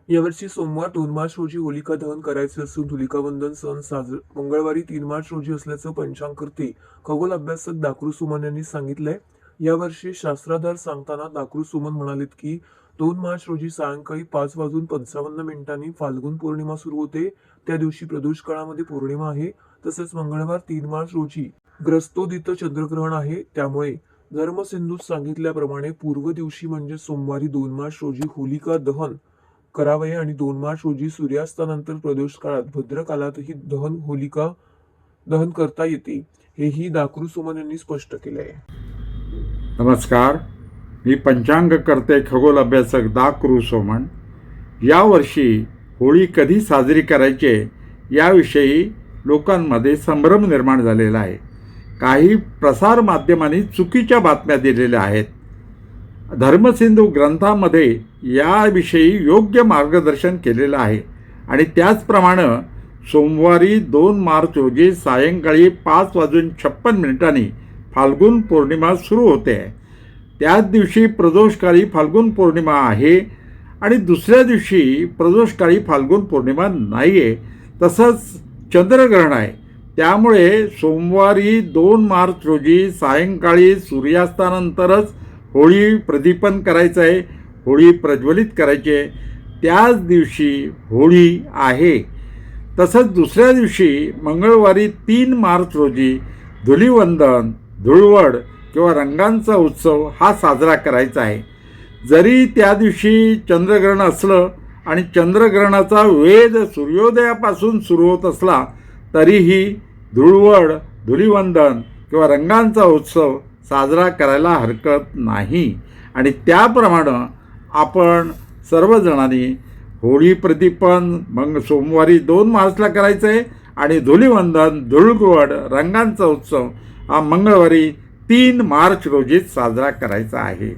यावर्षी सोमवार 2 मार्च रोजी होलिका दहन करायचे असून होलिका वंदन सण मंगळवारी 3 मार्च रोजी असल्याचं पंचांगकर्ते खगोल अभ्यासक दाकृ सुमन यांनी सांगितलंय। यावर्षी शास्त्राधार सांगताना दाकृ सुमन म्हणालेत की 2 मार्च रोजी सायंकाळी 5:55 फाल्गुन पौर्णिमा सुरू होते। त्या दिवशी प्रदोष काळामध्ये पौर्णिमा आहे। तसेच मंगळवार 3 मार्च रोजी ग्रस्तोदित चंद्रग्रहण आहे। त्यामुळे धर्मसिंधूत सांगितल्याप्रमाणे पूर्व दिवशी म्हणजे सोमवारी 2 मार्च रोजी होलिका दहन करावे आणि 2 मार्च रोजी सूर्यास्तानंतर प्रदोष काळात भद्र कालातही होलिका दहन करता येते, हेही दाकृ सुमन यांनी स्पष्ट केले आहे। नमस्कार, मी पंचांग करते खगोल अभ्यासक दाकृ सुमन। यावर्षी होळी कधी साजरी करायची याविषयी लोकांमध्ये संभ्रम निर्माण झालेला आहे। काही प्रसार माध्यमांनी चुकीच्या बातम्या दिलेल्या आहेत। धर्मसिंधू ग्रंथामध्ये याविषयी योग्य मार्गदर्शन केलेलं आहे आणि त्याचप्रमाणे सोमवारी 2 मार्च रोजी सायंकाळी 5:56 फाल्गुन पौर्णिमा सुरू होते। त्याच दिवशी प्रदोषकाळी फाल्गुन पौर्णिमा आहे आणि दुसऱ्या दिवशी प्रदोषकाळी फाल्गुन पौर्णिमा नाही आहे। तसंच चंद्रग्रहण आहे। त्यामुळे सोमवारी 2 मार्च रोजी सायंकाळी सूर्यास्तानंतरच होळी प्रदीपन करायचं आहे, होळी प्रज्वलित करायची आहे। त्याच दिवशी होळी आहे। तसंच दुसऱ्या दिवशी मंगळवारी 3 मार्च रोजी धुलिवंदन, धुळवड किंवा रंगांचा उत्सव हा साजरा करायचा आहे। जरी त्या दिवशी चंद्रग्रहण असलं आणि चंद्रग्रहणाचा वेध सूर्योदयापासून सुरू होत असला तरीही धुळवड, धुलिवंदन किंवा रंगांचा उत्सव साजरा करायला हरकत नाही आणि त्याप्रमाणे आपण सर्वजणांनी होळी प्रदीपन सोमवारी 2 मार्चला करायचं आहे आणि धुलिवंदन, धुळवड, रंगांचा उत्सव हा मंगळवारी 3 मार्च रोजी साजरा करायचा आहे।